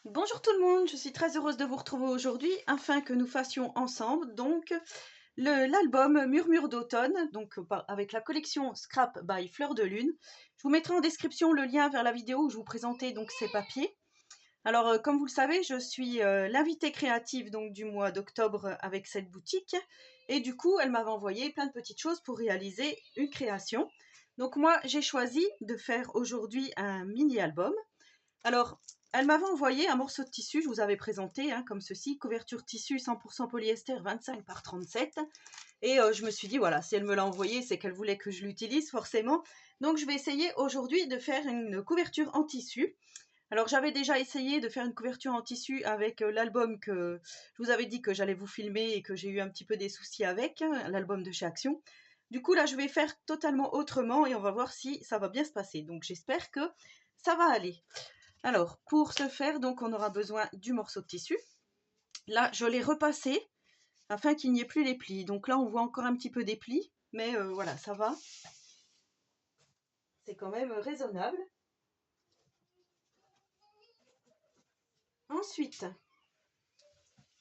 Bonjour tout le monde, je suis très heureuse de vous retrouver aujourd'hui afin que nous fassions ensemble donc l'album Murmure d'automne, donc avec la collection Scrap by Fleur de Lune. Je vous mettrai en description le lien vers la vidéo où je vous présentais donc ces papiers. Alors comme vous le savez, je suis l'invitée créative donc du mois d'octobre avec cette boutique et du coup elle m'avait envoyé plein de petites choses pour réaliser une création. Donc moi j'ai choisi de faire aujourd'hui un mini-album. Alors, elle m'avait envoyé un morceau de tissu, je vous avais présenté, hein, comme ceci, couverture tissu 100% polyester 25 par 37. Et je me suis dit, voilà, si elle me l'a envoyé, c'est qu'elle voulait que je l'utilise forcément. Donc, je vais essayer aujourd'hui de faire une couverture en tissu. Alors, j'avais déjà essayé de faire une couverture en tissu avec l'album que je vous avais dit que j'allais vous filmer et que j'ai eu un petit peu des soucis avec, hein, l'album de chez Action. Du coup, là, je vais faire totalement autrement et on va voir si ça va bien se passer. Donc, j'espère que ça va aller. Alors, pour ce faire, donc, on aura besoin du morceau de tissu. Là, je l'ai repassé afin qu'il n'y ait plus les plis. Donc là, on voit encore un petit peu des plis, mais voilà, ça va. C'est quand même raisonnable. Ensuite,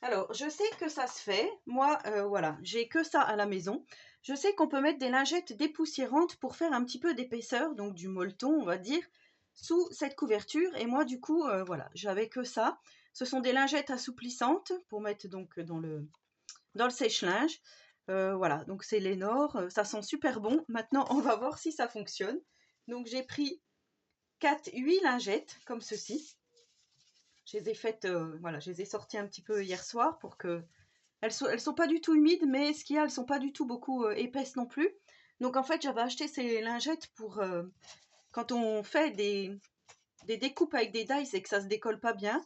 alors, je sais que ça se fait. Moi, voilà, j'ai que ça à la maison. Je sais qu'on peut mettre des lingettes dépoussiérantes pour faire un petit peu d'épaisseur, donc du molleton, on va dire, sous cette couverture. Et moi, du coup, voilà, j'avais que ça. Ce sont des lingettes assouplissantes pour mettre donc dans le sèche-linge. Voilà, donc c'est Lénore, ça sent super bon. Maintenant, on va voir si ça fonctionne. Donc j'ai pris 8 lingettes comme ceci. Je les ai faites, voilà, je les ai sorties un petit peu hier soir pour que elles sont pas du tout humides, mais ce qu'il y a, elles sont pas du tout beaucoup épaisses non plus. Donc en fait, j'avais acheté ces lingettes pour quand on fait des découpes avec des dies et que ça se décolle pas bien.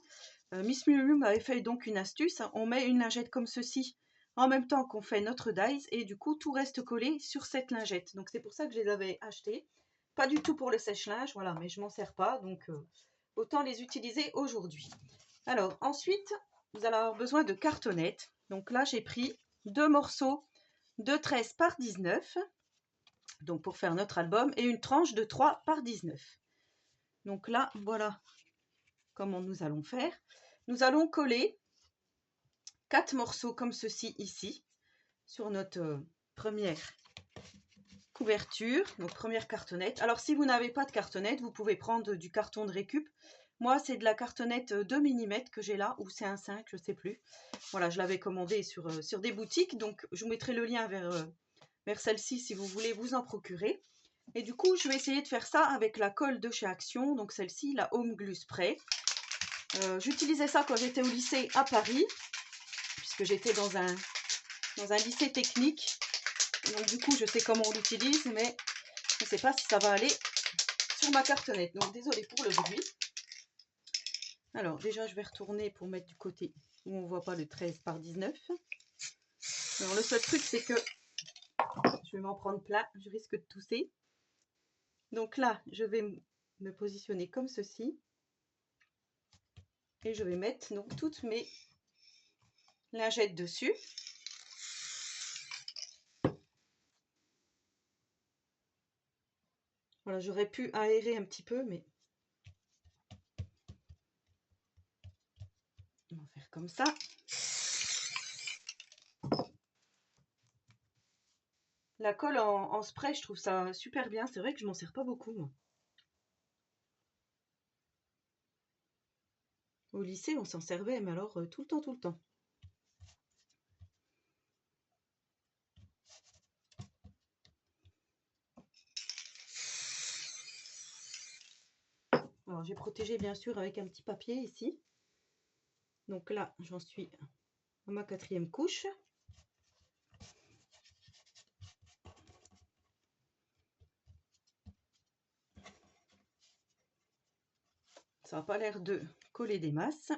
Miss Miu m'avait fait donc une astuce. On met une lingette comme ceci en même temps qu'on fait notre dies et du coup tout reste collé sur cette lingette. Donc c'est pour ça que je les avais achetées. Pas du tout pour le sèche-linge, voilà, mais je m'en sers pas, donc autant les utiliser aujourd'hui. Alors ensuite, vous allez avoir besoin de cartonnettes. Donc là, j'ai pris 2 morceaux de 13 par 19, donc pour faire notre album, et une tranche de 3 par 19. Donc là, voilà comment nous allons faire. Nous allons coller 4 morceaux comme ceci ici sur notre première couverture, donc première cartonnette. Alors si vous n'avez pas de cartonnette, vous pouvez prendre du carton de récup. Moi, c'est de la cartonnette 2 mm que j'ai là, ou c'est un 5, je ne sais plus. Voilà, je l'avais commandé sur des boutiques, donc je vous mettrai le lien vers celle-ci si vous voulez vous en procurer. Et du coup, je vais essayer de faire ça avec la colle de chez Action, donc celle-ci, la Home Glue Spray. J'utilisais ça quand j'étais au lycée à Paris, puisque j'étais dans un lycée technique. Donc du coup, je sais comment on l'utilise, mais je ne sais pas si ça va aller sur ma cartonnette. Donc désolée pour le bruit. Alors déjà, je vais retourner pour mettre du côté où on ne voit pas le 13 par 19. Alors le seul truc, c'est que je vais m'en prendre plein, je risque de tousser. Donc là, je vais me positionner comme ceci. Et je vais mettre donc toutes mes lingettes dessus. Voilà, j'aurais pu aérer un petit peu, mais on va faire comme ça. La colle en spray, je trouve ça super bien. C'est vrai que je m'en sers pas beaucoup, moi. Au lycée, on s'en servait, mais alors tout le temps, tout le temps. Alors, j'ai protégé bien sûr avec un petit papier ici. Donc là, j'en suis à ma 4e couche. Ça n'a pas l'air de coller des masses.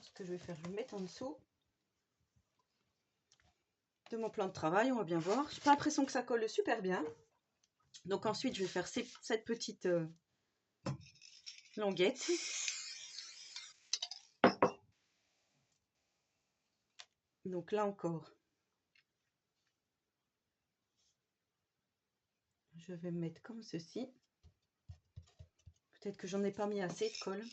Ce que je vais faire, je vais le mettre en dessous de mon plan de travail, on va bien voir. J'ai pas l'impression que ça colle super bien. Donc ensuite, je vais faire cette petite languette. Donc là encore, je vais me mettre comme ceci. Peut-être que j'en ai pas mis assez de colle.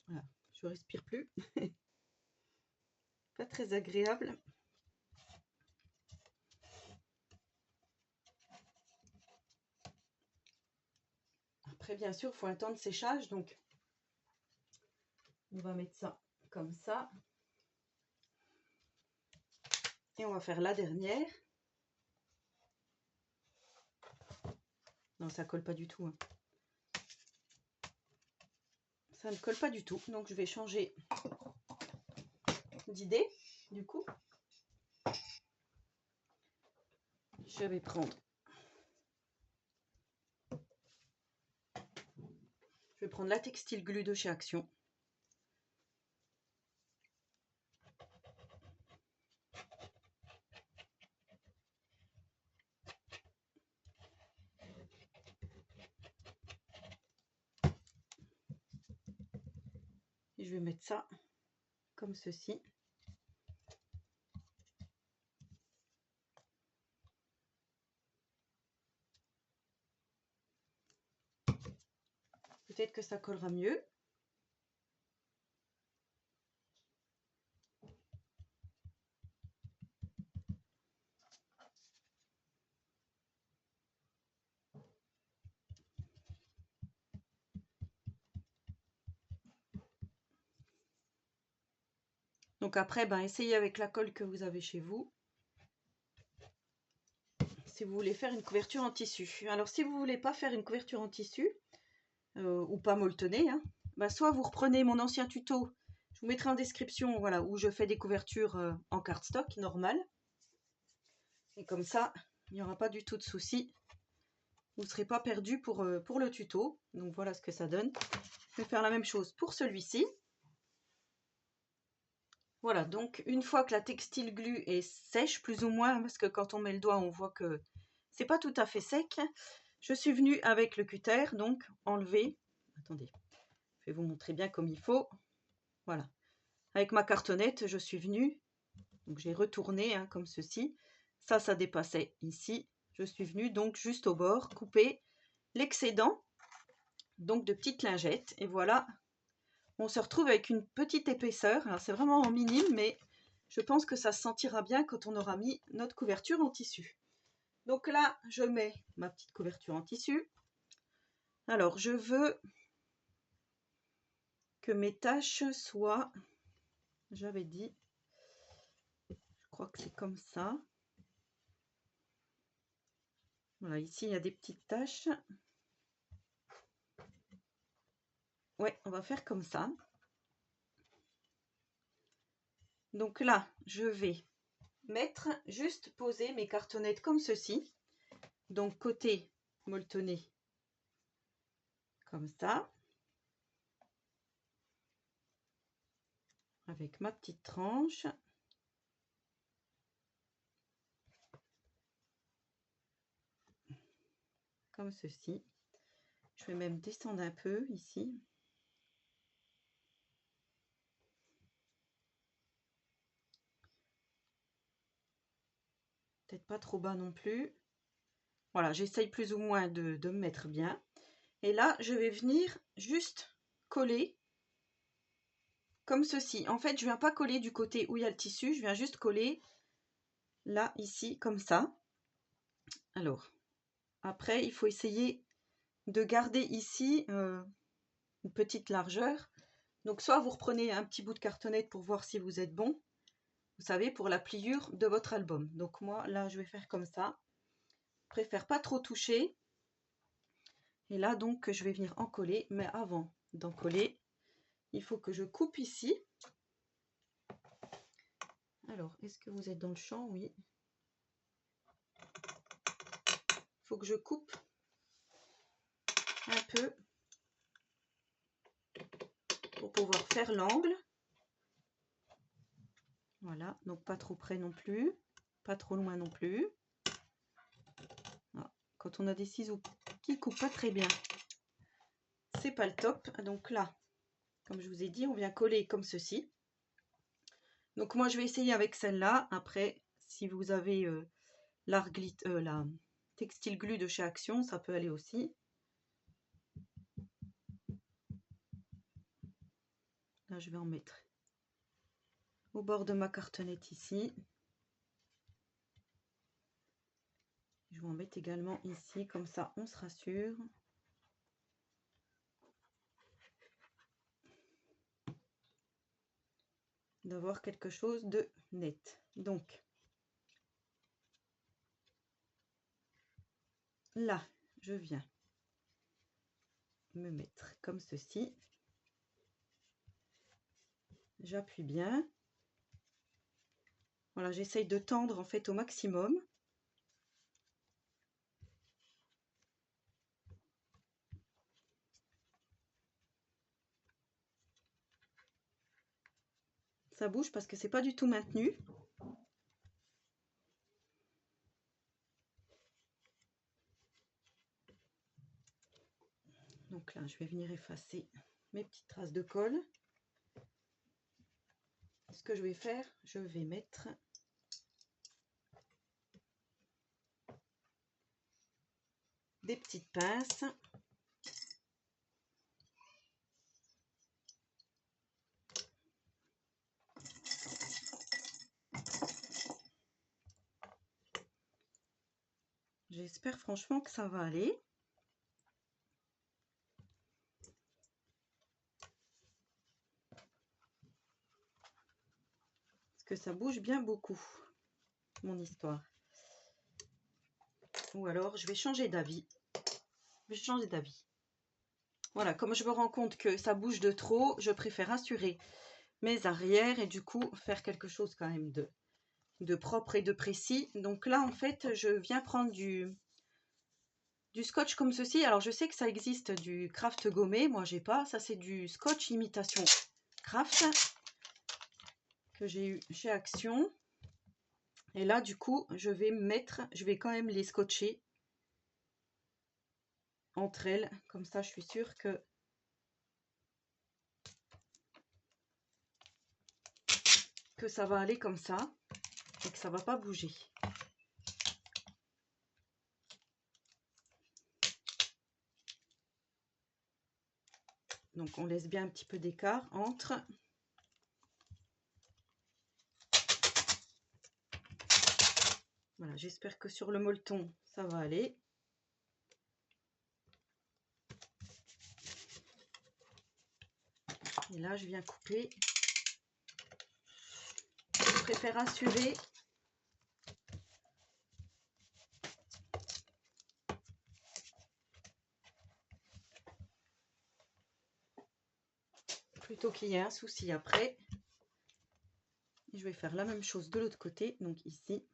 Voilà, je respire plus. Pas très agréable. Après, bien sûr, il faut un temps de séchage, donc on va mettre ça comme ça. Et on va faire la dernière. Non, ça colle pas du tout, hein. Ça ne colle pas du tout, donc je vais changer d'idée, du coup. Je vais prendre... Je vais prendre la Textile Glue de chez Action. Et je vais mettre ça comme ceci. Peut-être que ça collera mieux. Donc après, ben, essayez avec la colle que vous avez chez vous. Si vous voulez faire une couverture en tissu. Alors si vous voulez pas faire une couverture en tissu, ou pas molletonner, hein, ben, soit vous reprenez mon ancien tuto, je vous mettrai en description, voilà, où je fais des couvertures en cardstock normal. Et comme ça, il n'y aura pas du tout de souci. Vous ne serez pas perdu pour le tuto. Donc voilà ce que ça donne. Je vais faire la même chose pour celui-ci. Voilà, donc une fois que la textile glue est sèche, plus ou moins, parce que quand on met le doigt, on voit que c'est pas tout à fait sec. Je suis venue avec le cutter, donc enlever. Attendez, je vais vous montrer bien comme il faut. Voilà, avec ma cartonnette, je suis venue. Donc j'ai retourné hein, comme ceci. Ça dépassait ici. Je suis venue donc juste au bord, couper l'excédent, donc de petites lingettes. Et voilà, on se retrouve avec une petite épaisseur. Alors c'est vraiment en minime, mais je pense que ça se sentira bien quand on aura mis notre couverture en tissu. Donc là, je mets ma petite couverture en tissu. Alors, je veux que mes taches soient, j'avais dit, je crois que c'est comme ça. Voilà, ici, il y a des petites taches. Ouais, on va faire comme ça. Donc là, je vais mettre, juste poser mes cartonnettes comme ceci. Donc, côté molletonné, comme ça. Avec ma petite tranche. Comme ceci. Je vais même descendre un peu ici. Peut-être pas trop bas non plus. Voilà, j'essaye plus ou moins de me mettre bien. Et là, je vais venir juste coller comme ceci. En fait, je viens pas coller du côté où il y a le tissu, je viens juste coller là, ici, comme ça. Alors, après, il faut essayer de garder ici une petite largeur. Donc, soit vous reprenez un petit bout de cartonnette pour voir si vous êtes bon. Vous savez, pour la pliure de votre album. Donc, moi, là, je vais faire comme ça. Je préfère pas trop toucher. Et là, donc, je vais venir en coller. Mais avant d'en coller, il faut que je coupe ici. Alors, est-ce que vous êtes dans le champ? Oui. Il faut que je coupe un peu pour pouvoir faire l'angle. Voilà, donc pas trop près non plus, pas trop loin non plus. Voilà. Quand on a des ciseaux qui coupent pas très bien, c'est pas le top. Donc là, comme je vous ai dit, on vient coller comme ceci. Donc moi je vais essayer avec celle-là. Après, si vous avez la textile glue de chez Action, ça peut aller aussi. Là je vais en mettre au bord de ma cartonnette ici. Je vais en mettre également ici, comme ça on se rassure. D'avoir quelque chose de net. Donc là, je viens me mettre comme ceci. J'appuie bien. Voilà, j'essaye de tendre en fait au maximum. Ça bouge parce que c'est pas du tout maintenu. Donc là, je vais venir effacer mes petites traces de colle. Ce que je vais faire, je vais mettre des petites pinces. J'espère franchement que ça va aller. Parce que ça bouge bien beaucoup, mon histoire. Ou alors, je vais changer d'avis. Je vais changer d'avis. Voilà, comme je me rends compte que ça bouge de trop, je préfère assurer mes arrières et du coup faire quelque chose quand même de propre et de précis. Donc là, en fait, je viens prendre du scotch comme ceci. Alors, je sais que ça existe du craft gommé. Moi, j'ai pas. Ça, c'est du scotch imitation craft que j'ai eu chez Action. Et là, du coup, je vais quand même les scotcher entre elles. Comme ça, je suis sûre que ça va aller comme ça et que ça va pas bouger. Donc, on laisse bien un petit peu d'écart entre. Voilà, j'espère que sur le molleton, ça va aller. Et là, je viens couper. Je préfère assurer. Plutôt qu'il y ait un souci après. Et je vais faire la même chose de l'autre côté, donc ici.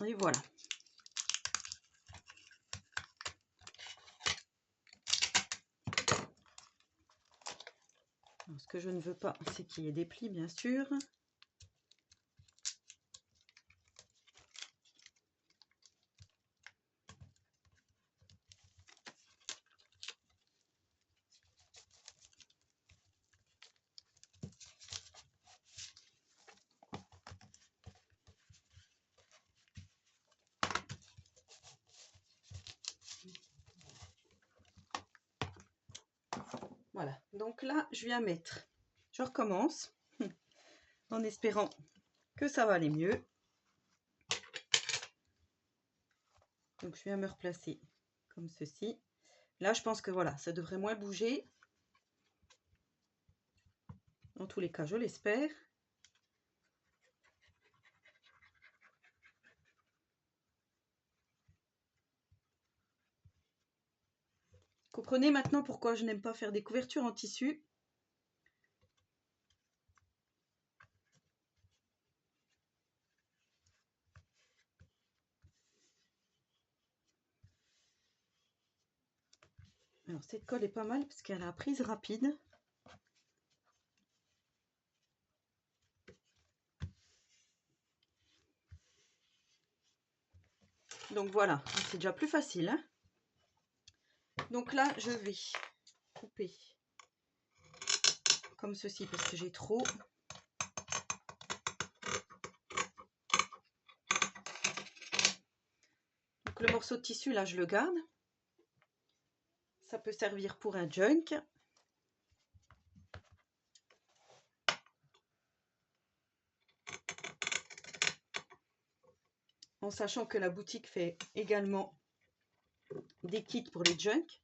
Et voilà. Alors, ce que je ne veux pas, c'est qu'il y ait des plis, bien sûr. Voilà, donc là, je viens mettre. Je recommence en espérant que ça va aller mieux. Donc, je viens me replacer comme ceci. Là, je pense que voilà, ça devrait moins bouger. En tous les cas, je l'espère. Comprenez maintenant pourquoi je n'aime pas faire des couvertures en tissu. Alors cette colle est pas mal parce qu'elle a la prise rapide. Donc voilà, c'est déjà plus facile, hein. Donc là, je vais couper comme ceci parce que j'ai trop. Donc le morceau de tissu, là, je le garde. Ça peut servir pour un junk. En sachant que la boutique fait également des kits pour les junks,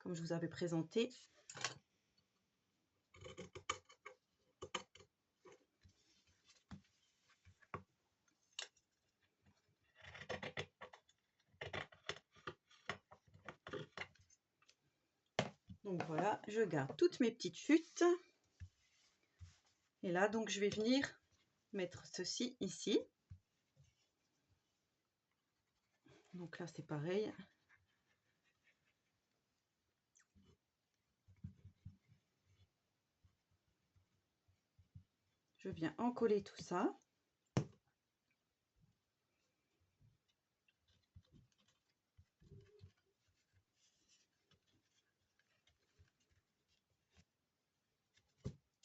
comme je vous avais présenté. Donc voilà, je garde toutes mes petites chutes. Et là, donc, je vais venir mettre ceci ici. Donc là, c'est pareil. Je viens encoller tout ça.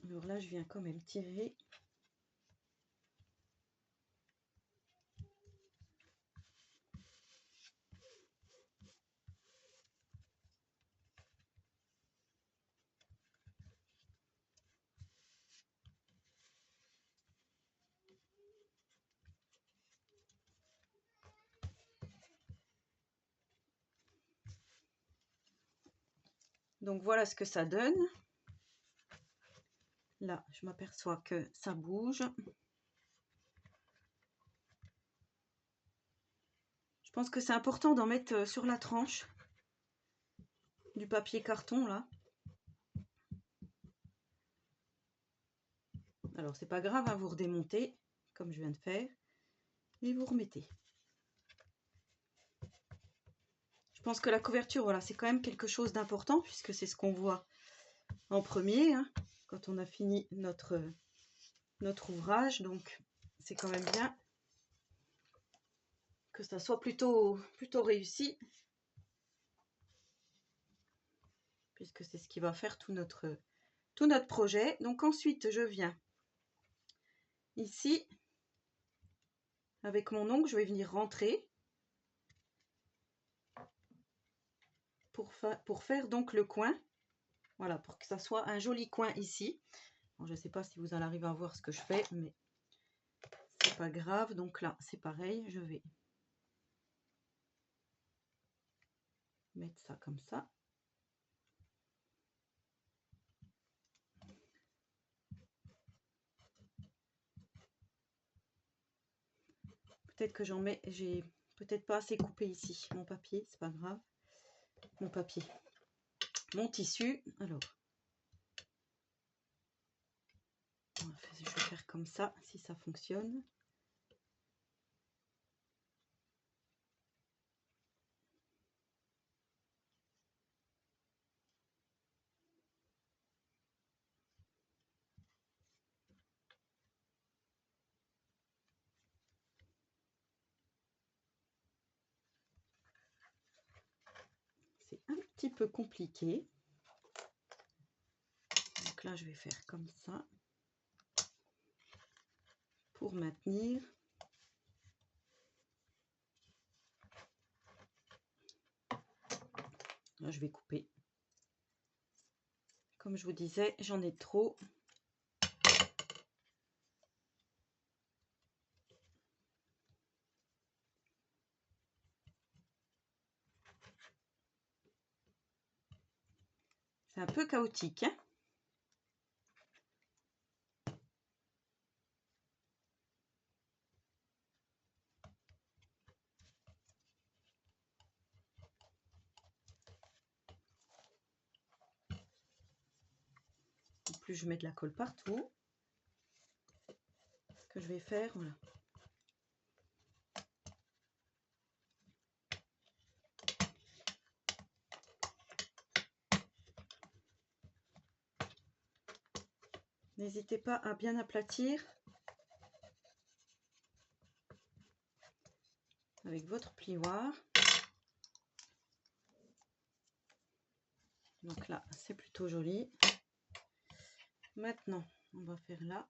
Alors là, je viens quand même tirer. Donc voilà ce que ça donne. Là, je m'aperçois que ça bouge. Je pense que c'est important d'en mettre sur la tranche du papier carton là. Alors c'est pas grave, hein, vous redémontez comme je viens de faire et vous remettez. Je pense que la couverture, voilà, c'est quand même quelque chose d'important puisque c'est ce qu'on voit en premier, hein, quand on a fini notre ouvrage. Donc c'est quand même bien que ça soit plutôt réussi, puisque c'est ce qui va faire tout notre projet. Donc ensuite, je viens ici, avec mon ongle, je vais venir rentrer pour faire donc le coin. Voilà, pour que ça soit un joli coin ici. Bon, je ne sais pas si vous allez arriver à voir ce que je fais, mais c'est pas grave. Donc là, c'est pareil, je vais mettre ça comme ça. Peut-être que j'en mets, j'ai peut-être pas assez coupé ici mon papier, c'est pas grave. Mon papier, mon tissu. Alors, je vais faire comme ça si ça fonctionne. C'est un petit peu compliqué. Donc là, je vais faire comme ça pour maintenir. Là, je vais couper. Comme je vous disais, j'en ai trop. C'est un peu chaotique, hein. En plus, je mets de la colle partout. Ce que je vais faire, voilà. N'hésitez pas à bien aplatir avec votre plioir. Donc là, c'est plutôt joli. Maintenant, on va faire là.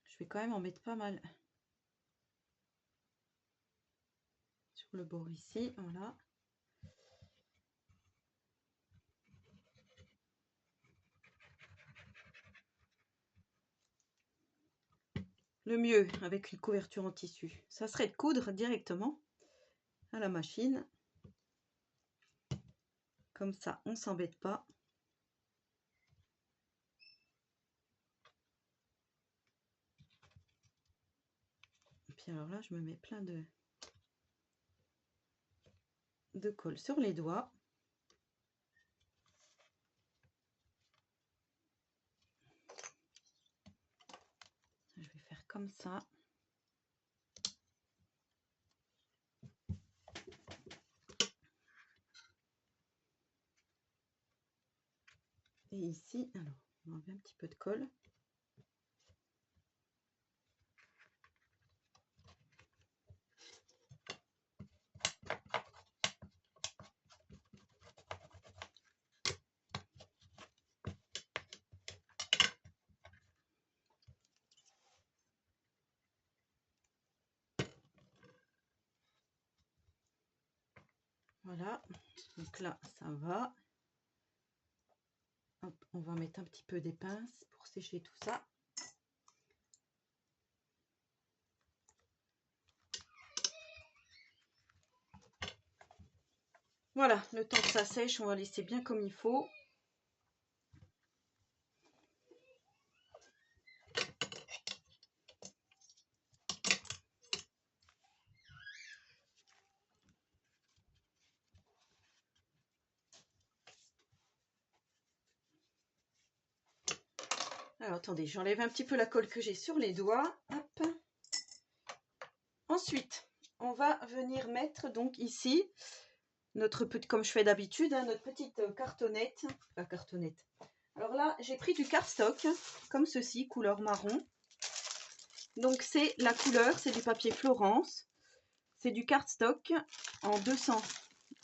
Je vais quand même en mettre pas mal sur le bord ici, voilà. Le mieux avec une couverture en tissu, ça serait de coudre directement à la machine. Comme ça, on s'embête pas. Et puis alors là, je me mets plein de colle sur les doigts. Je vais faire comme ça. Et ici, alors, on va enlever un petit peu de colle. Voilà, donc là, ça va. Hop, on va mettre un petit peu des pinces pour sécher tout ça. Voilà, le temps que ça sèche, on va laisser bien comme il faut. Alors attendez, j'enlève un petit peu la colle que j'ai sur les doigts. Hop. Ensuite, on va venir mettre donc ici notre petite, comme je fais d'habitude, hein, notre petite cartonnette. La cartonnette. Alors là, j'ai pris du cardstock comme ceci, couleur marron. Donc c'est la couleur, c'est du papier Florence. C'est du cardstock en 200.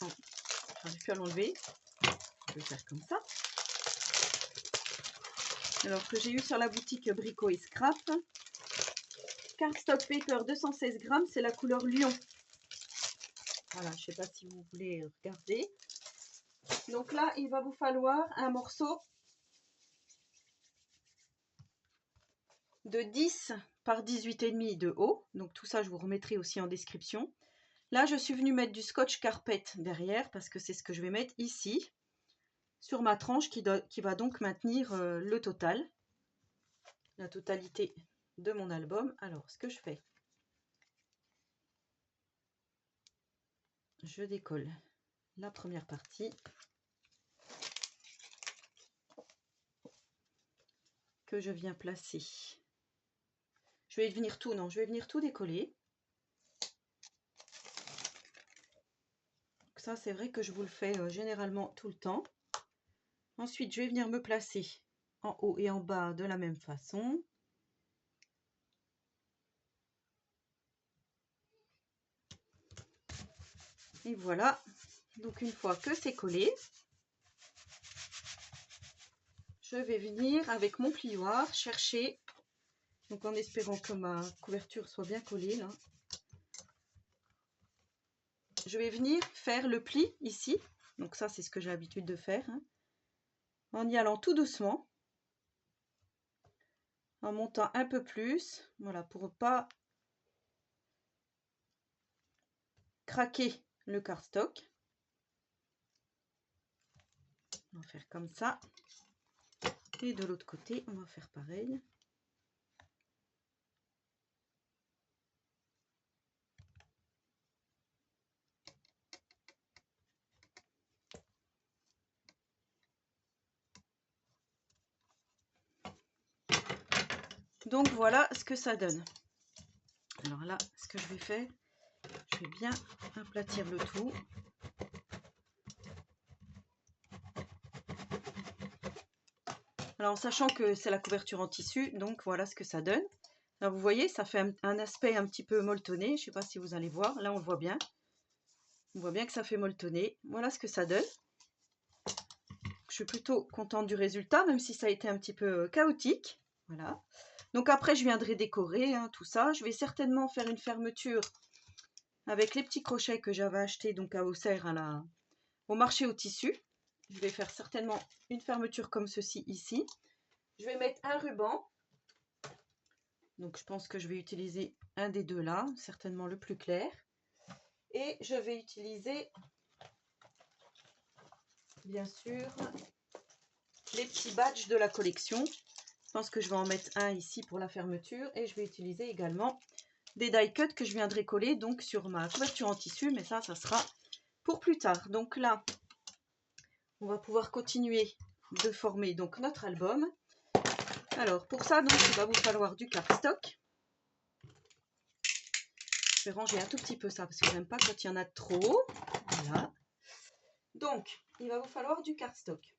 Oh, j'arrive plus à l'enlever. Je vais faire comme ça. Alors que j'ai eu sur la boutique Brico et Scrap. Cardstock Paper 216 grammes, c'est la couleur Lion. Voilà, je ne sais pas si vous voulez regarder. Donc là, il va vous falloir un morceau de 10 par 18,5 de haut. Donc tout ça, je vous remettrai aussi en description. Là, je suis venue mettre du scotch carpet derrière parce que c'est ce que je vais mettre ici sur ma tranche qui va donc maintenir le total, la totalité de mon album. Alors, ce que je fais, je décolle la première partie que je viens placer. Je vais venir tout décoller. Ça, c'est vrai que je vous le fais généralement tout le temps. Ensuite, je vais venir me placer en haut et en bas de la même façon. Et voilà. Donc, une fois que c'est collé, je vais venir avec mon plioir chercher, donc en espérant que ma couverture soit bien collée là. Je vais venir faire le pli ici. Donc ça, c'est ce que j'ai l'habitude de faire. Hein, en y allant tout doucement. En montant un peu plus. Voilà, pour pas craquer le cardstock. On va faire comme ça. Et de l'autre côté, on va faire pareil. Donc voilà ce que ça donne. Alors là, ce que je vais faire, je vais bien aplatir le tout. Alors en sachant que c'est la couverture en tissu, donc voilà ce que ça donne. Alors vous voyez, ça fait un aspect un petit peu molletonné. Je ne sais pas si vous allez voir, là on le voit bien. On voit bien que ça fait molletonner. Voilà ce que ça donne. Je suis plutôt contente du résultat, même si ça a été un petit peu chaotique. Voilà. Donc après, je viendrai décorer tout ça. Je vais certainement faire une fermeture avec les petits crochets que j'avais achetés donc à Auxerre au marché au tissu. Je vais faire certainement une fermeture comme ceci ici. Je vais mettre un ruban. Donc je pense que je vais utiliser un des deux là, certainement le plus clair. Et je vais utiliser, bien sûr, les petits badges de la collection. Je pense que je vais en mettre un ici pour la fermeture. Et je vais utiliser également des die cuts que je viendrai coller donc sur ma couverture en tissu. Mais ça sera pour plus tard. Donc là, on va pouvoir continuer de former donc notre album. Alors pour ça, donc, il va vous falloir du cardstock. Je vais ranger un tout petit peu ça parce que j'aime pas quand il y en a trop. Voilà. Donc, il va vous falloir du cardstock.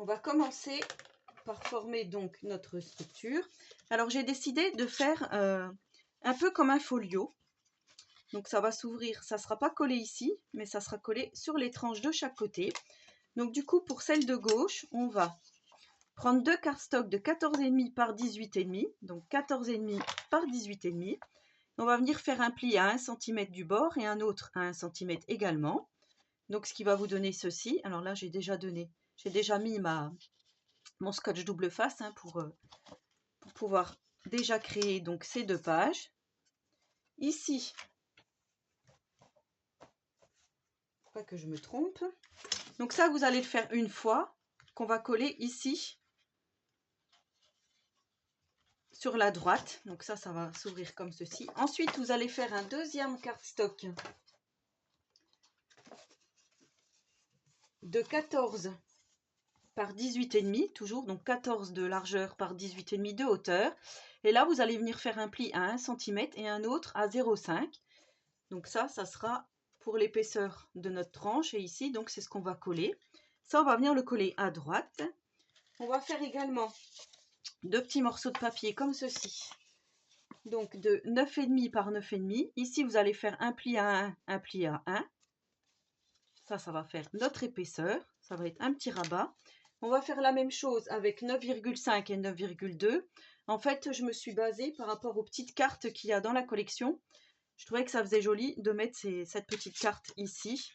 On va commencer par former donc notre structure. Alors, j'ai décidé de faire un peu comme un folio. Donc, ça va s'ouvrir. Ça ne sera pas collé ici, mais ça sera collé sur les tranches de chaque côté. Donc, du coup, pour celle de gauche, on va prendre deux cardstocks de 14,5 par 18,5. Donc, 14,5 par 18,5. On va venir faire un pli à 1 cm du bord et un autre à 1 cm également. Donc, ce qui va vous donner ceci. Alors là, j'ai déjà mis mon scotch double face pour pouvoir déjà créer donc ces deux pages. Ici, pas que je me trompe. Donc ça, vous allez le faire une fois, qu'on va coller ici sur la droite. Donc ça va s'ouvrir comme ceci. Ensuite, vous allez faire un deuxième cardstock de 14 par 18,5, toujours, donc 14 de largeur par 18,5 de hauteur. Et là, vous allez venir faire un pli à 1 cm et un autre à 0,5. Donc ça sera pour l'épaisseur de notre tranche. Et ici, donc c'est ce qu'on va coller. Ça, on va venir le coller à droite. On va faire également deux petits morceaux de papier comme ceci. Donc de 9,5 par 9,5. Ici, vous allez faire un pli à 1, un pli à 1. Ça va faire notre épaisseur. Ça va être un petit rabat. On va faire la même chose avec 9,5 et 9,2. En fait, je me suis basée par rapport aux petites cartes qu'il y a dans la collection. Je trouvais que ça faisait joli de mettre cette petite carte ici.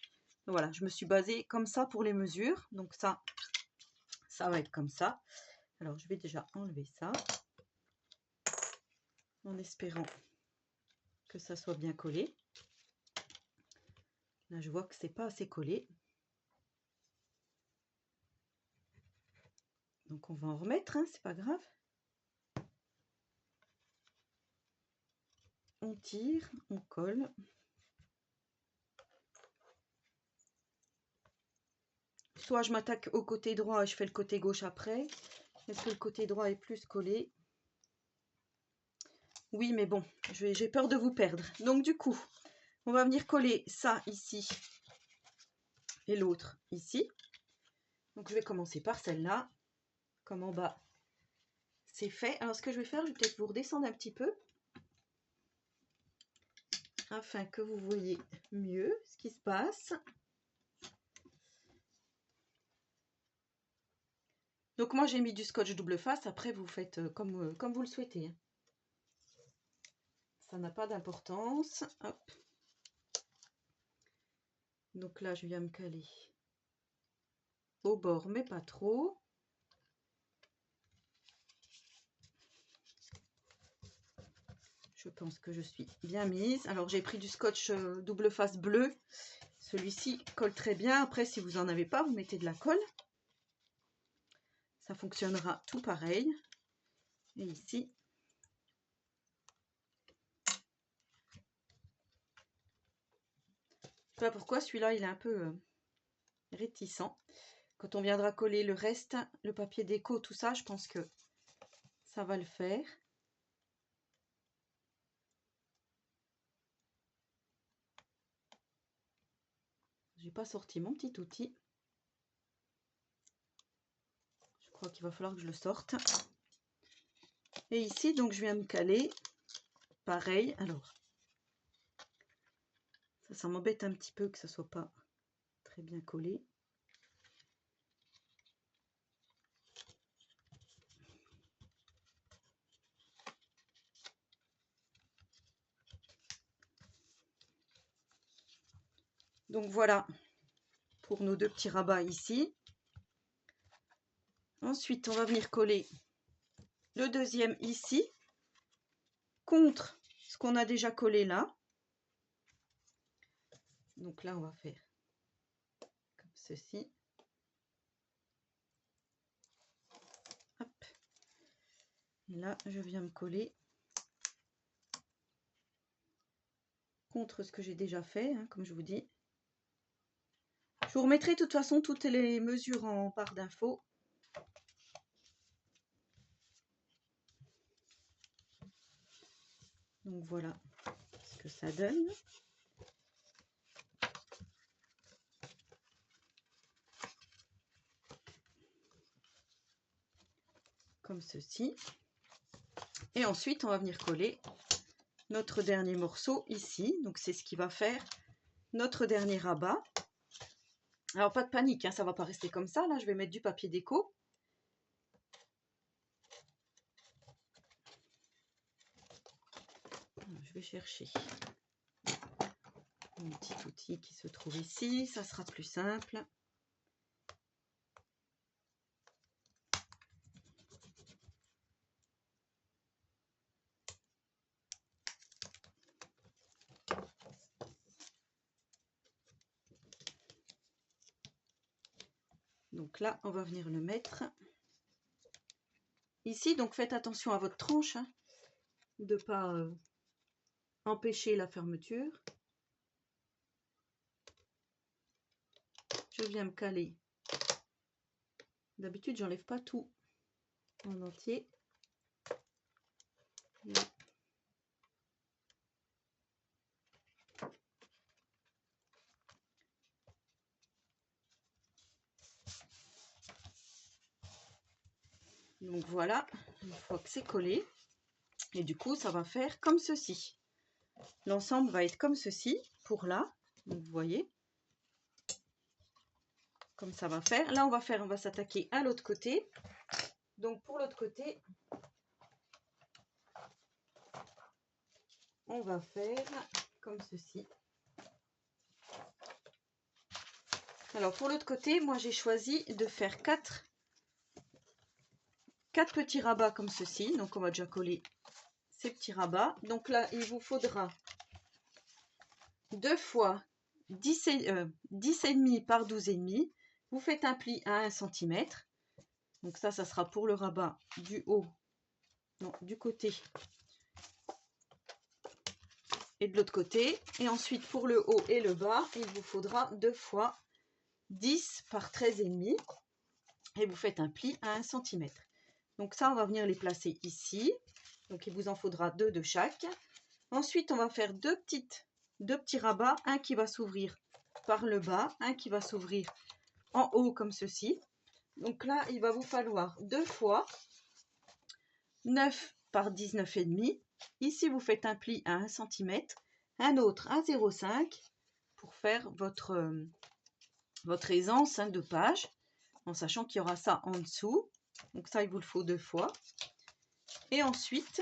Voilà, je me suis basée comme ça pour les mesures. Donc ça va être comme ça. Alors, je vais déjà enlever ça. En espérant que ça soit bien collé. Là, je vois que c'est pas assez collé. Donc, on va en remettre, hein, c'est pas grave. On tire, on colle. Soit je m'attaque au côté droit et je fais le côté gauche après. Est-ce que le côté droit est plus collé? Oui, mais bon, j'ai peur de vous perdre. Donc du coup, on va venir coller ça ici et l'autre ici. Donc je vais commencer par celle-là. Comme en bas, c'est fait. Alors ce que je vais faire, je vais peut-être vous redescendre un petit peu afin que vous voyez mieux ce qui se passe. Donc moi j'ai mis du scotch double face, après vous faites comme vous le souhaitez. Ça n'a pas d'importance. Hop. Donc là je viens me caler au bord mais pas trop. Je Je pense que je suis bien mise. Alors j'ai pris du scotch double face bleu. Celui-ci colle très bien. Après, si vous n'en avez pas, vous mettez de la colle. Ça fonctionnera tout pareil. Et ici, je sais pas pourquoi celui-là il est un peu réticent. Quand on viendra coller le reste, le papier déco, tout ça, je pense que ça va le faire. J'ai pas sorti mon petit outil. Je crois qu'il va falloir que je le sorte. Et ici, donc je viens me caler. Pareil. Alors, ça m'embête un petit peu que ça soit pas très bien collé. Donc voilà pour nos deux petits rabats ici. Ensuite, on va venir coller le deuxième ici contre ce qu'on a déjà collé là. Donc là, on va faire comme ceci. Hop. Et là, je viens me coller contre ce que j'ai déjà fait, hein, comme je vous dis. Je vous remettrai de toute façon toutes les mesures en barre d'infos. Donc voilà ce que ça donne. Comme ceci. Et ensuite, on va venir coller notre dernier morceau ici. Donc c'est ce qui va faire notre dernier rabat. Alors pas de panique, hein, ça va pas rester comme ça. Là, je vais mettre du papier déco. Je vais chercher mon petit outil qui se trouve ici. Ça sera plus simple. Donc là, on va venir le mettre ici. Donc faites attention à votre tranche, hein, de ne pas empêcher la fermeture. Je viens me caler. D'habitude, j'enlève pas tout en entier. Là. Donc voilà, une fois que c'est collé, et du coup ça va faire comme ceci. L'ensemble va être comme ceci pour là, donc vous voyez, comme ça va faire. Là on va s'attaquer à l'autre côté. Donc pour l'autre côté, on va faire comme ceci. Alors pour l'autre côté, moi j'ai choisi de faire 4 petits rabats comme ceci. Donc on va déjà coller ces petits rabats. Donc là il vous faudra 2 fois 10,5 par 12,5. Vous faites un pli à 1 cm. Donc ça sera pour le rabat du haut, non, du côté et de l'autre côté. Et ensuite pour le haut et le bas, il vous faudra 2 fois 10 par 13,5. Et vous faites un pli à 1 cm. Donc ça, on va venir les placer ici. Donc il vous en faudra 2 de chaque. Ensuite, on va faire deux petits rabats. Un qui va s'ouvrir par le bas, un qui va s'ouvrir en haut comme ceci. Donc là, il va vous falloir 2 fois 9 par 19,5. Ici, vous faites un pli à 1 cm, un autre à 0,5 pour faire votre aisance, hein, de page, en sachant qu'il y aura ça en dessous. Donc ça, il vous le faut 2 fois. Et ensuite,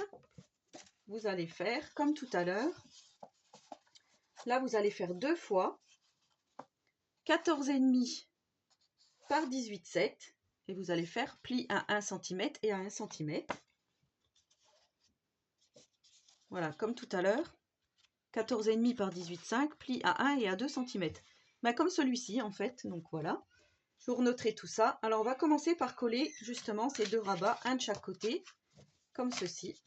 vous allez faire comme tout à l'heure. Là, vous allez faire 2 fois 14,5 par 18,7 et vous allez faire pli à 1 cm et à 1 cm. Voilà, comme tout à l'heure. 14,5 par 18,5, pli à 1 et à 2 cm. Bah, comme celui-ci en fait, donc voilà. Je vous renoterai tout ça. Alors on va commencer par coller justement ces deux rabats, un de chaque côté, comme ceci.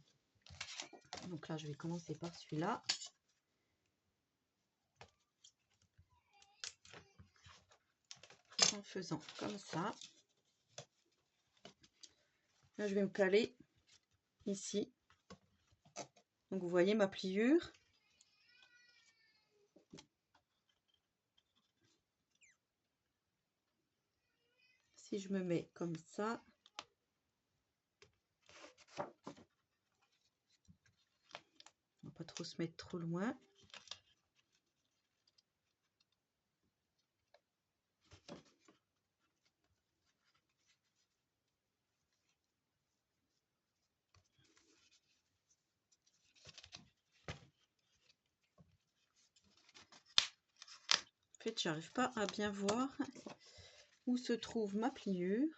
Donc là je vais commencer par celui-là. En faisant comme ça. Là je vais me caler ici. Donc vous voyez ma pliure. Si je me mets comme ça, on va pas trop se mettre trop loin. En fait, j'arrive pas à bien voir où se trouve ma pliure.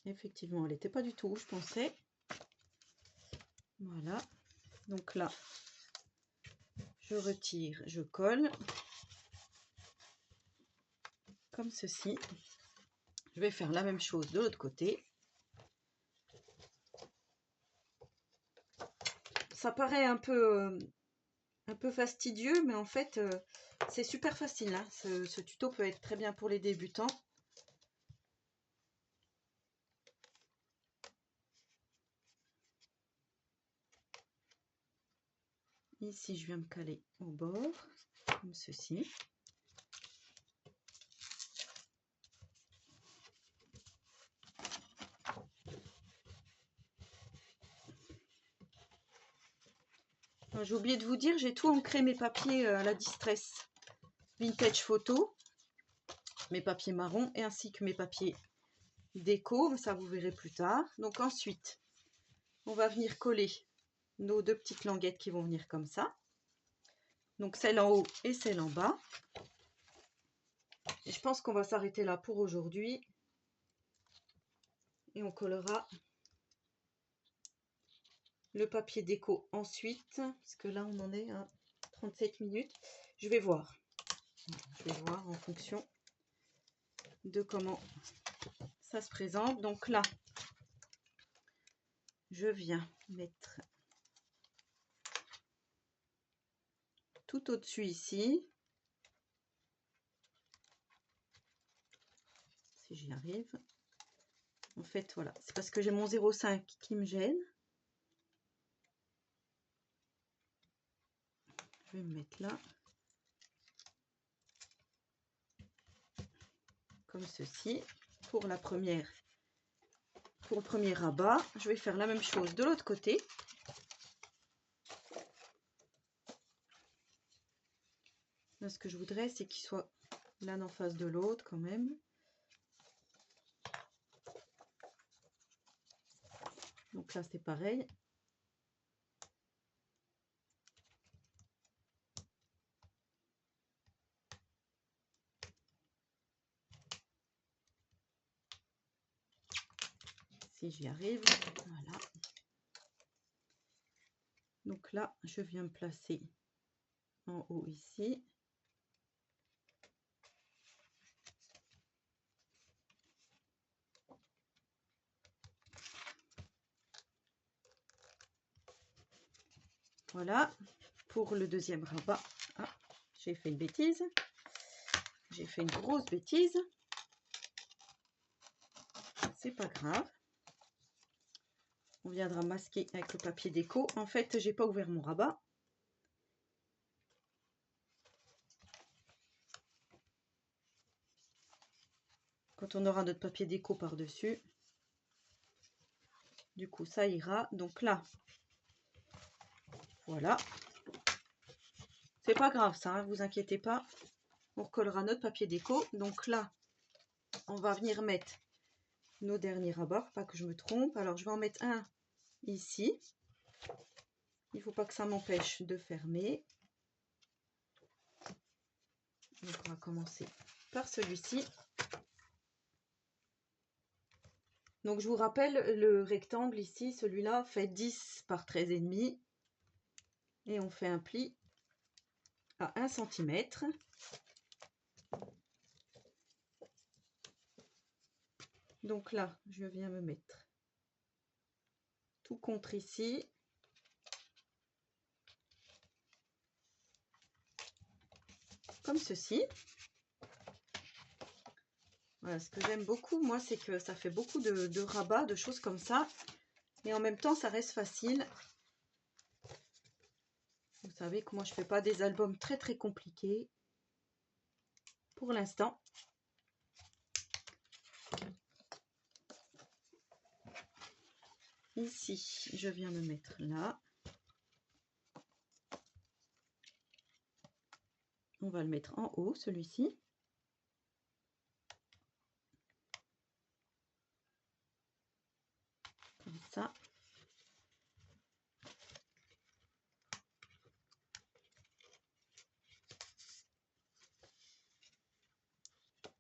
Effectivement, elle n'était pas du tout où je pensais. Voilà. Donc là, je retire, je colle. Comme ceci. Je vais faire la même chose de l'autre côté. Ça paraît un peu fastidieux, mais en fait, c'est super facile. Hein. Ce tuto peut être très bien pour les débutants. Ici, je viens me caler au bord, comme ceci. J'ai oublié de vous dire, j'ai tout ancré mes papiers à la Distress Vintage Photo, mes papiers marrons et ainsi que mes papiers déco, ça vous verrez plus tard. Donc ensuite, on va venir coller nos deux petites languettes qui vont venir comme ça. Donc celle en haut et celle en bas. Et je pense qu'on va s'arrêter là pour aujourd'hui. Et on collera le papier déco ensuite, parce que là on en est à 37 minutes. Je vais voir. Je vais voir en fonction de comment ça se présente. Donc là, je viens mettre tout au-dessus ici. Si j'y arrive. En fait, voilà, c'est parce que j'ai mon 0,5 qui me gêne. Je vais me mettre là. Comme ceci. Pour la première, pour le premier rabat, je vais faire la même chose de l'autre côté. Là, ce que je voudrais, c'est qu'il soit l'un en face de l'autre quand même. Donc là, c'est pareil. Si j'y arrive, voilà. Donc là, je viens me placer en haut ici. Voilà, pour le deuxième rabat. Ah, j'ai fait une bêtise. J'ai fait une grosse bêtise. C'est pas grave. On viendra masquer avec le papier déco. En fait, j'ai pas ouvert mon rabat. Quand on aura notre papier déco par-dessus, du coup, ça ira. Donc là, voilà. C'est pas grave ça, hein, vous inquiétez pas. On recollera notre papier déco. Donc là, on va venir mettre nos derniers rabats. Faut pas que je me trompe. Alors, je vais en mettre un ici. Il ne faut pas que ça m'empêche de fermer. Donc, on va commencer par celui-ci. Donc je vous rappelle, le rectangle ici, celui-là fait 10 par 13,5 et on fait un pli à 1 cm. Donc là, je viens me mettre tout contre ici. Comme ceci. Voilà, ce que j'aime beaucoup, moi, c'est que ça fait beaucoup de rabats, de choses comme ça. Et en même temps, ça reste facile. Vous savez que moi, je ne fais pas des albums très, très compliqués. Pour l'instant. Ici, je viens me mettre là. On va le mettre en haut, celui-ci. Comme ça.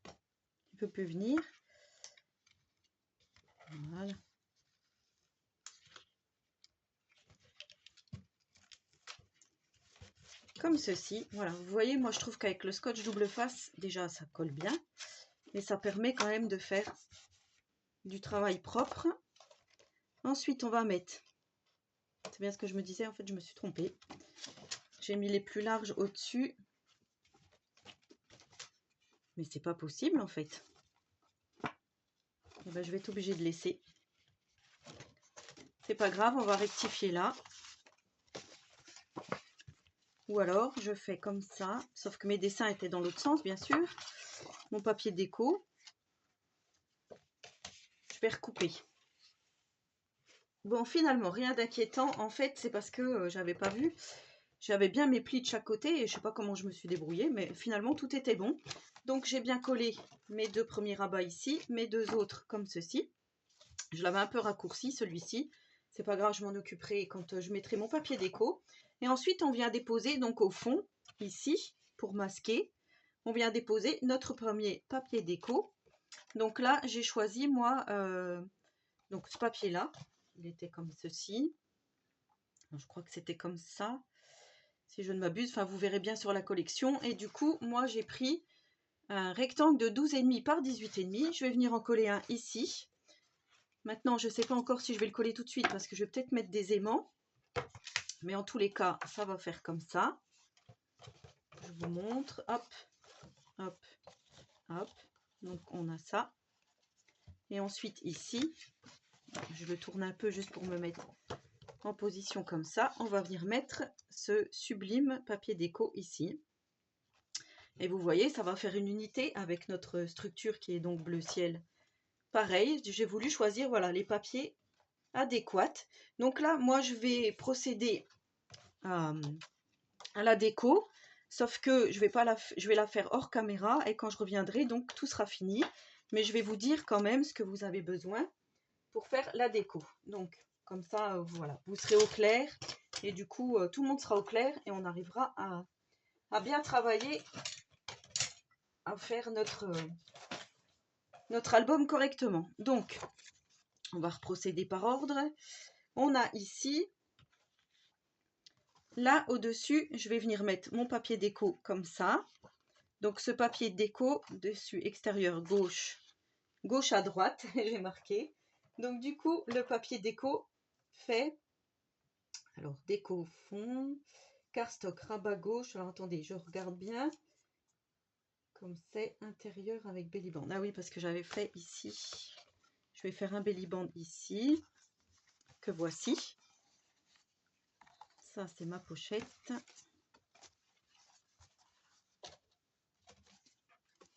Il ne peut plus venir. Voilà. Comme ceci. Voilà, vous voyez, moi je trouve qu'avec le scotch double face, déjà ça colle bien. Mais ça permet quand même de faire du travail propre. Ensuite, on va mettre... C'est bien ce que je me disais, en fait, je me suis trompée. J'ai mis les plus larges au-dessus. Mais c'est pas possible, en fait. Et ben, je vais être obligée de laisser. C'est pas grave, on va rectifier là. Ou alors, je fais comme ça. Sauf que mes dessins étaient dans l'autre sens, bien sûr. Mon papier déco. Je vais recouper. Bon, finalement, rien d'inquiétant. En fait, c'est parce que j'avais pas vu. J'avais bien mes plis de chaque côté et je sais pas comment je me suis débrouillée, mais finalement, tout était bon. Donc, j'ai bien collé mes 2 premiers rabats ici, mes 2 autres comme ceci. Je l'avais un peu raccourci, celui-ci. C'est pas grave, je m'en occuperai quand je mettrai mon papier déco. Et ensuite, on vient déposer donc au fond, ici, pour masquer. On vient déposer notre premier papier déco. Donc là, j'ai choisi, moi, donc ce papier-là. Il était comme ceci. Je crois que c'était comme ça, si je ne m'abuse. Enfin, vous verrez bien sur la collection. Et du coup, moi, j'ai pris un rectangle de 12,5 par 18,5. Je vais venir en coller un ici. Maintenant, je ne sais pas encore si je vais le coller tout de suite parce que je vais peut-être mettre des aimants. Mais en tous les cas, ça va faire comme ça. Je vous montre. Hop, hop, hop. Donc, on a ça. Et ensuite, ici, je le tourne un peu juste pour me mettre en position comme ça. On va venir mettre ce sublime papier déco ici. Et vous voyez, ça va faire une unité avec notre structure qui est donc bleu ciel. Pareil, j'ai voulu choisir voilà, les papiers adéquats. Donc là, moi, je vais procéder à la déco. Sauf que je vais la faire hors caméra et quand je reviendrai, donc tout sera fini. Mais je vais vous dire quand même ce que vous avez besoin pour faire la déco. Donc, comme ça, voilà, vous serez au clair. Et du coup, tout le monde sera au clair et on arrivera à bien travailler, à faire notre album correctement. Donc, on va procéder par ordre. On a ici, là au-dessus, je vais venir mettre mon papier déco comme ça. Donc, ce papier déco, dessus extérieur gauche, gauche à droite, j'ai marqué. Donc, du coup, le papier déco fait, alors, déco fond, cardstock rabat gauche. Alors, attendez, je regarde bien. Comme c'est intérieur avec belly band. Ah oui, parce que j'avais fait ici. Je vais faire un belly band ici, que voici. Ça, c'est ma pochette.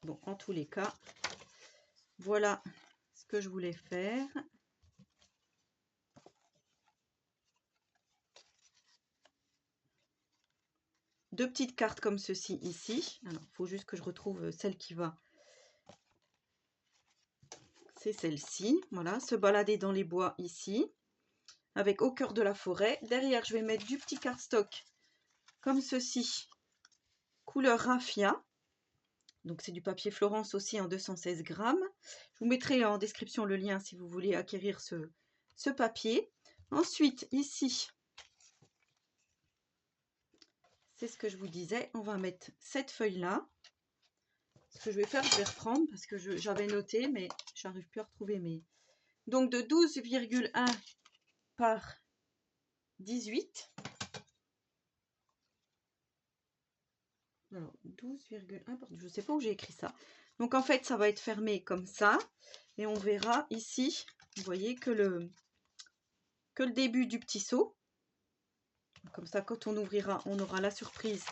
Bon, en tous les cas, voilà ce que je voulais faire. Deux petites cartes comme ceci ici. Alors, il faut juste que je retrouve celle qui va. C'est celle-ci. Voilà, se balader dans les bois ici, avec au cœur de la forêt. Derrière, je vais mettre du petit cardstock comme ceci, couleur raffia. Donc c'est du papier Florence aussi en 216 grammes. Je vous mettrai en description le lien si vous voulez acquérir ce papier. Ensuite, ici, c'est ce que je vous disais, on va mettre cette feuille-là. Ce que je vais faire, je vais reprendre parce que j'avais noté, mais j'arrive plus à retrouver mes... Donc de 12,1 par 18. Alors 12,1 par... Je ne sais pas où j'ai écrit ça. Donc en fait, ça va être fermé comme ça. Et on verra ici, vous voyez, que le début du petit seau. Comme ça, quand on ouvrira, on aura la surprise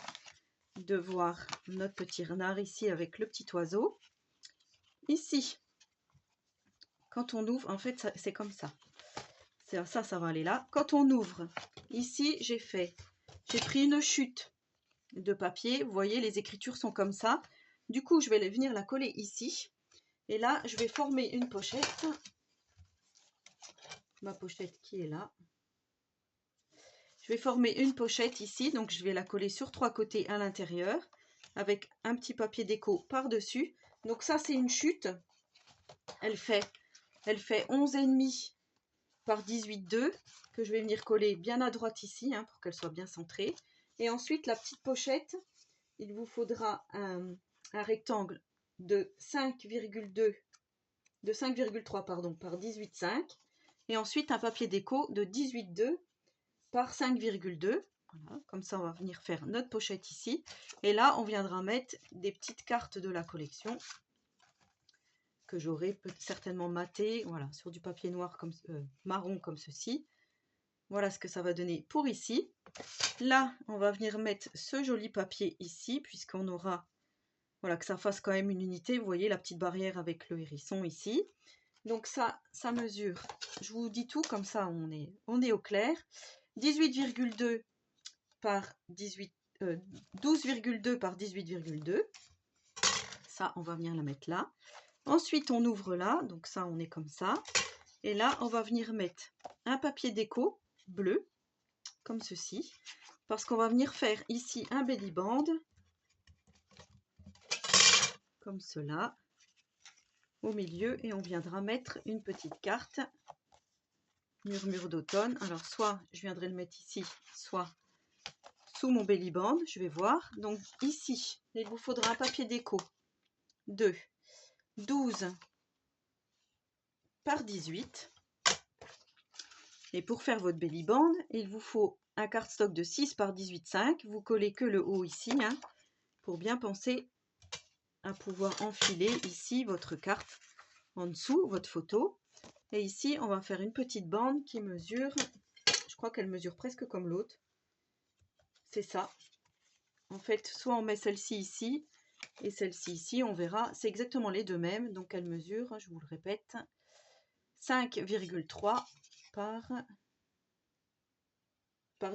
de voir notre petit renard ici avec le petit oiseau. Ici, quand on ouvre, en fait, c'est comme ça. Ça va aller là. Quand on ouvre, ici, j'ai pris une chute de papier. Vous voyez, les écritures sont comme ça. Du coup, je vais venir la coller ici. Et là, je vais former une pochette. Ma pochette qui est là. Je vais former une pochette ici. Donc, je vais la coller sur 3 côtés à l'intérieur. Avec un petit papier déco par-dessus. Donc, ça, c'est une chute. Elle fait 11,5 par 18,2 que je vais venir coller bien à droite ici hein, pour qu'elle soit bien centrée. Et ensuite, la petite pochette, il vous faudra un rectangle de 5,3 pardon, par 18,5 et ensuite un papier déco de 18,2 par 5,2. Voilà, comme ça, on va venir faire notre pochette ici. Et là, on viendra mettre des petites cartes de la collection que j'aurai certainement maté, voilà, sur du papier noir comme marron comme ceci. Voilà ce que ça va donner pour ici. Là, on va venir mettre ce joli papier ici, puisqu'on aura, voilà, que ça fasse quand même une unité. Vous voyez la petite barrière avec le hérisson ici. Donc ça mesure, je vous dis tout, comme ça on est au clair. 18,2 par 18, 12,2 par 18,2. Ça, on va venir la mettre là. Ensuite, on ouvre là, donc ça, on est comme ça. Et là, on va venir mettre un papier déco bleu, comme ceci, parce qu'on va venir faire ici un belly band, comme cela, au milieu, et on viendra mettre une petite carte, murmure d'automne. Alors, soit je viendrai le mettre ici, soit sous mon belly band, je vais voir. Donc ici, il vous faudra un papier déco de 12 par 18. Et pour faire votre belly band, il vous faut un cardstock de 6 par 18,5. Vous collez que le haut ici, hein, pour bien penser à pouvoir enfiler ici votre carte en dessous, votre photo. Et ici, on va faire une petite bande qui mesure, je crois qu'elle mesure presque comme l'autre. C'est ça. En fait, soit on met celle-ci ici et celle-ci ici, on verra. C'est exactement les deux mêmes. Donc, elle mesure, je vous le répète, 5,3 par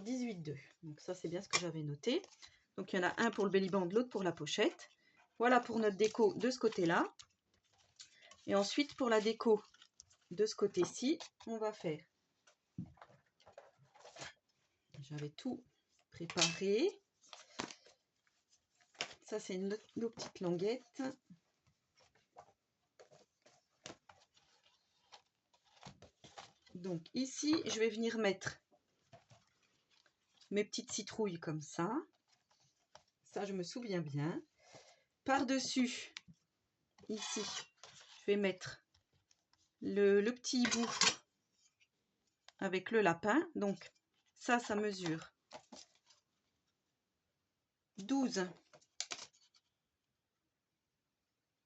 18,2. Donc ça, c'est bien ce que j'avais noté. Donc il y en a un pour le belly band, l'autre pour la pochette. Voilà pour notre déco de ce côté-là. Et ensuite, pour la déco de ce côté-ci, on va faire... J'avais tout préparé. Ça, c'est nos petites languettes. Donc ici, je vais venir mettre mes petites citrouilles comme ça. Ça, je me souviens bien. Par-dessus, ici, je vais mettre le petit bout avec le lapin. Donc, ça mesure 12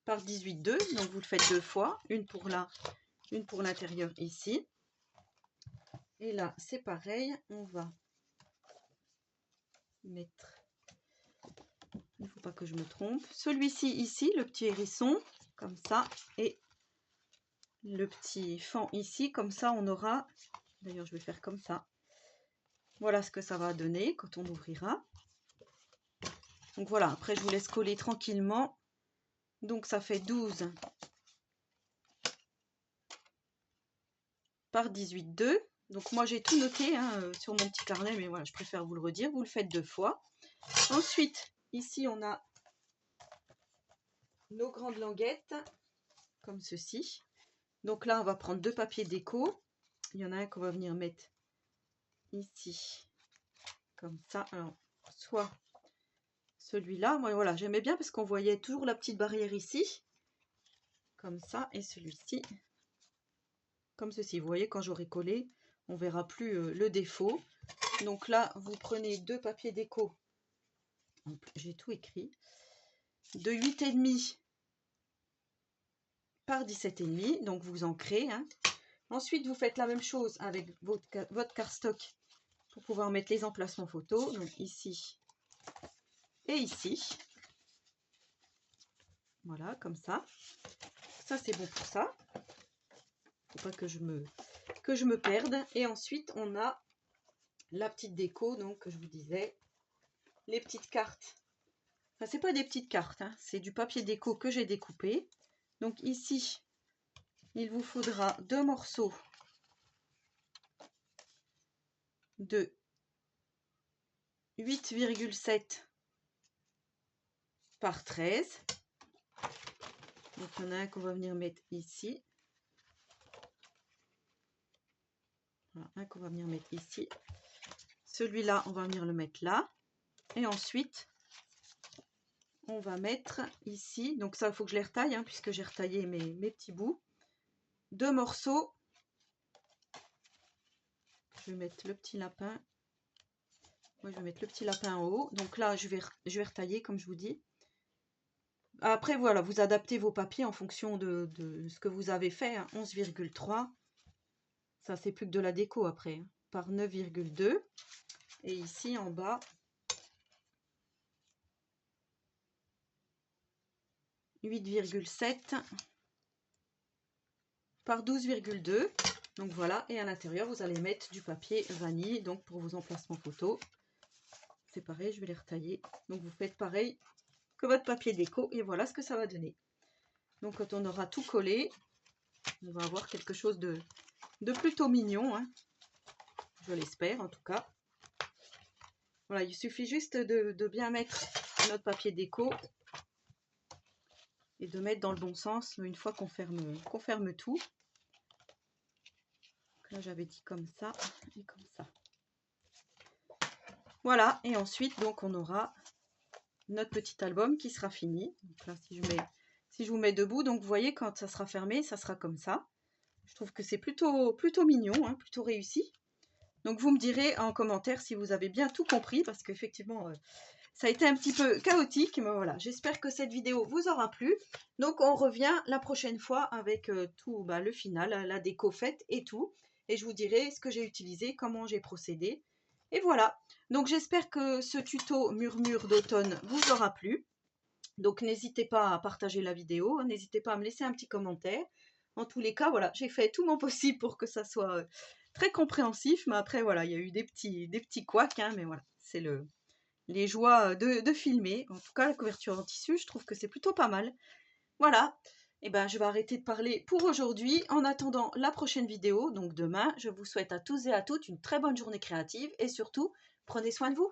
par 18,2. Donc, vous le faites deux fois. Une pour là, une pour l'intérieur ici. Et là, c'est pareil. On va mettre... Il ne faut pas que je me trompe. Celui-ci ici, le petit hérisson, comme ça. Et le petit fan ici, comme ça, on aura... D'ailleurs, je vais faire comme ça. Voilà ce que ça va donner quand on ouvrira. Donc voilà, après, je vous laisse coller tranquillement. Donc, ça fait 12 par 18,2. Donc, moi, j'ai tout noté hein, sur mon petit carnet, mais voilà, je préfère vous le redire. Vous le faites deux fois. Ensuite, ici, on a nos grandes languettes, comme ceci. Donc là, on va prendre 2 papiers déco. Il y en a un qu'on va venir mettre ici, comme ça. Alors, soit celui-là, moi voilà, j'aimais bien parce qu'on voyait toujours la petite barrière ici, comme ça, et celui-ci, comme ceci. Vous voyez, quand j'aurai collé, on verra plus le défaut. Donc là, vous prenez 2 papiers déco, j'ai tout écrit, de 8,5 par 17,5, donc vous ancrez. Hein. Ensuite, vous faites la même chose avec votre cardstock pour pouvoir mettre les emplacements photos, donc ici et ici. Voilà, comme ça. Ça, c'est bon pour ça. Faut pas que je me perde. Et ensuite, on a la petite déco, donc, que je vous disais, les petites cartes. Enfin, c'est pas des petites cartes, hein, c'est du papier déco que j'ai découpé. Donc ici, il vous faudra 2 morceaux de 8,7 par 13. Donc il y en a un qu'on va venir mettre ici. Voilà, un qu'on va venir mettre ici. Celui-là, on va venir le mettre là. Et ensuite, on va mettre ici. Donc ça, il faut que je les retaille, hein, puisque j'ai retaillé mes petits bouts. 2 morceaux. Je vais mettre le petit lapin. Moi, je vais mettre le petit lapin en haut. Donc là, je vais retailler, comme je vous dis. Après, voilà, vous adaptez vos papiers en fonction de ce que vous avez fait. Hein, 11,3. Ça, c'est plus que de la déco après. Hein, par 9,2. Et ici, en bas, 8,7 par 12,2. Donc voilà, et à l'intérieur, vous allez mettre du papier vanille, donc pour vos emplacements photos. C'est pareil, je vais les retailler. Donc vous faites pareil que votre papier déco, et voilà ce que ça va donner. Donc quand on aura tout collé, on va avoir quelque chose de plutôt mignon, hein. Je l'espère en tout cas. Voilà, il suffit juste de bien mettre notre papier déco et de mettre dans le bon sens une fois qu'on ferme tout. Donc là, j'avais dit comme ça et comme ça. Voilà, et ensuite, donc, on aura notre petit album qui sera fini. Donc là, si je vous mets debout, donc vous voyez, quand ça sera fermé, ça sera comme ça. Je trouve que c'est plutôt mignon, hein, plutôt réussi. Donc vous me direz en commentaire si vous avez bien tout compris, parce qu'effectivement, ça a été un petit peu chaotique, mais voilà, j'espère que cette vidéo vous aura plu. Donc on revient la prochaine fois avec tout le final, la déco faite et tout. Et je vous dirai ce que j'ai utilisé, comment j'ai procédé. Et voilà, donc j'espère que ce tuto murmure d'automne vous aura plu. Donc n'hésitez pas à partager la vidéo, n'hésitez pas à me laisser un petit commentaire. En tous les cas, voilà, j'ai fait tout mon possible pour que ça soit très compréhensif. Mais après, voilà, il y a eu des petits couacs, hein, mais voilà, c'est les joies de filmer. En tout cas, la couverture en tissu, je trouve que c'est plutôt pas mal. Voilà, et ben, je vais arrêter de parler pour aujourd'hui. En attendant la prochaine vidéo, donc demain, je vous souhaite à tous et à toutes une très bonne journée créative et surtout, prenez soin de vous.